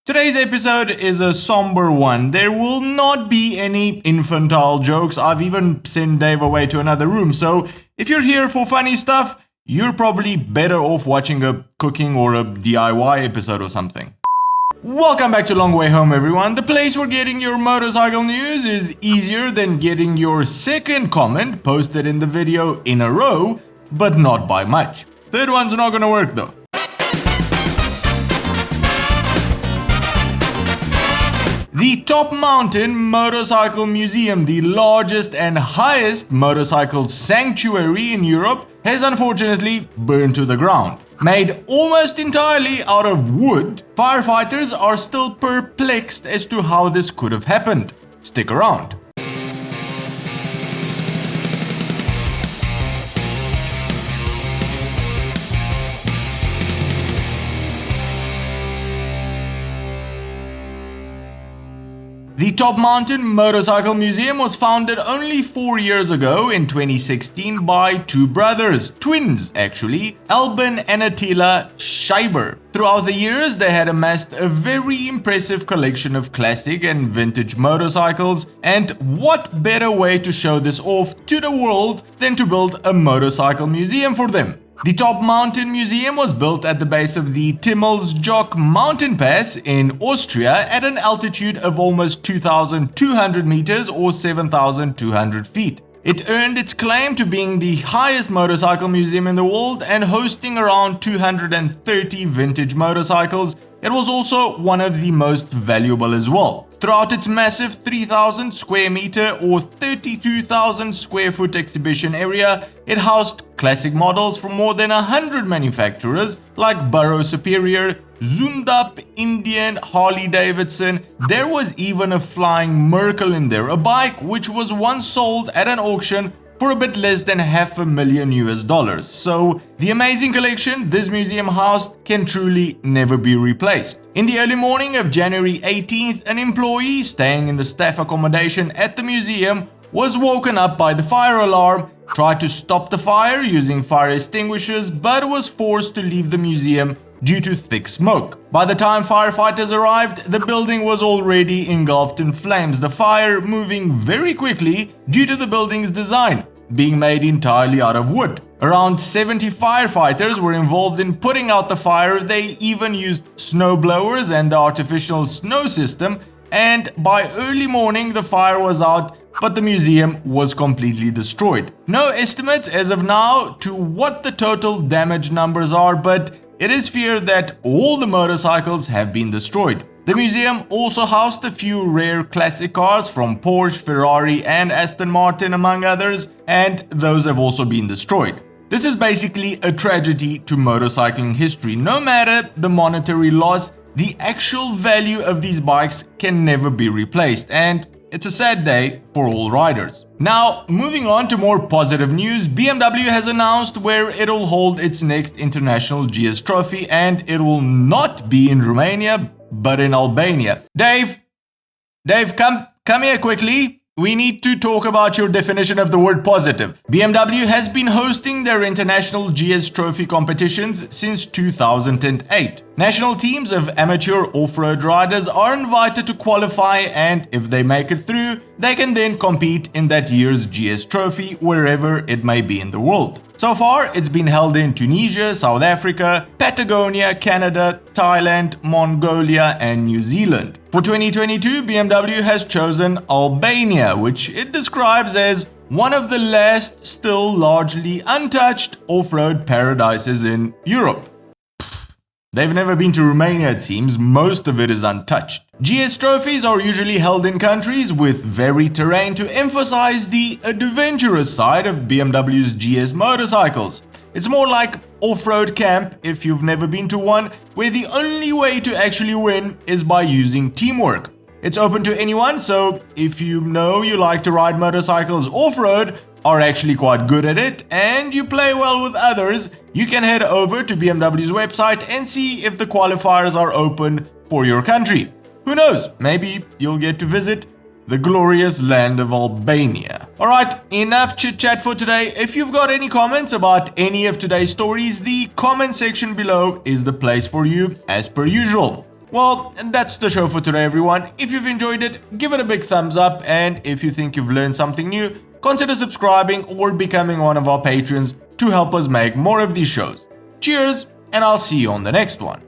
Today's episode is a somber one. There will not be any infantile jokes. I've even sent Dave away to another room. So if you're here for funny stuff, you're probably better off watching a cooking or a DIY episode or something. Welcome back to Long Way Home, everyone. The place where getting your motorcycle news is easier than getting your second comment posted in the video in a row, but not by much. Third one's not gonna work though. The Top Mountain Motorcycle Museum, the largest and highest motorcycle sanctuary in Europe, has unfortunately burned to the ground. Made almost entirely out of wood, firefighters are still perplexed as to how this could have happened. Stick around. The Top Mountain Motorcycle Museum was founded only 4 years ago in 2016 by two brothers, twins actually, Albin and Attila Scheiber. Throughout the years, they had amassed a very impressive collection of classic and vintage motorcycles, and what better way to show this off to the world than to build a motorcycle museum for them? The Top Mountain Museum was built at the base of the Timmelsjoch mountain pass in Austria at an altitude of almost 2,200 meters or 7,200 feet. It earned its claim to being the highest motorcycle museum in the world and hosting around 230 vintage motorcycles. It was also one of the most valuable as well. Throughout its massive 3,000 square meter or 32,000 square foot exhibition area, it housed classic models from more than 100 manufacturers like Burrow Superior, Zundapp, Indian, Harley Davidson. There was even a flying Merkel in there, a bike which was once sold at an auction for a bit less than $500,000 US. So the amazing collection this museum housed can truly never be replaced. In the early morning of January 18th, an employee staying in the staff accommodation at the museum was woken up by the fire alarm, tried to stop the fire using fire extinguishers, but was forced to leave the museum due to thick smoke. By the time firefighters arrived, the building was already engulfed in flames, the fire moving very quickly due to the building's design, being made entirely out of wood. Around 70 firefighters were involved in putting out the fire. They even used snow blowers and the artificial snow system, and by early morning the fire was out, but the museum was completely destroyed. No estimates as of now to what the total damage numbers are, but it is feared that all the motorcycles have been destroyed. The museum also housed a few rare classic cars from Porsche, Ferrari and Aston Martin among others, and those have also been destroyed. This is basically a tragedy to motorcycling history. No matter the monetary loss, the actual value of these bikes can never be replaced, and it's a sad day for all riders. Now, moving on to more positive news, BMW has announced where it'll hold its next international GS Trophy, and it will not be in Romania, but in Albania. Dave, come here quickly. We need to talk about your definition of the word positive. BMW has been hosting their international GS Trophy competitions since 2008. National teams of amateur off-road riders are invited to qualify, and if they make it through, they can then compete in that year's GS Trophy wherever it may be in the world. So far, it's been held in Tunisia, South Africa, Patagonia, Canada, Thailand, Mongolia, and New Zealand. For 2022, BMW has chosen Albania, which it describes as one of the last, still largely untouched off-road paradises in Europe. They've never been to Romania, it seems. Most of it is untouched. GS trophies are usually held in countries with varied terrain to emphasize the adventurous side of BMW's GS motorcycles. It's more like off-road camp, if you've never been to one, where the only way to actually win is by using teamwork. It's open to anyone, so if you know you like to ride motorcycles off-road, are actually quite good at it, and you play well with others, you can head over to BMW's website and see if the qualifiers are open for your country. Who knows, maybe you'll get to visit the glorious land of Albania. Alright, enough chit chat for today. If you've got any comments about any of today's stories, the comment section below is the place for you as per usual. Well, that's the show for today, everyone. If you've enjoyed it, give it a big thumbs up, and if you think you've learned something new, consider subscribing or becoming one of our patrons to help us make more of these shows. Cheers, and I'll see you on the next one.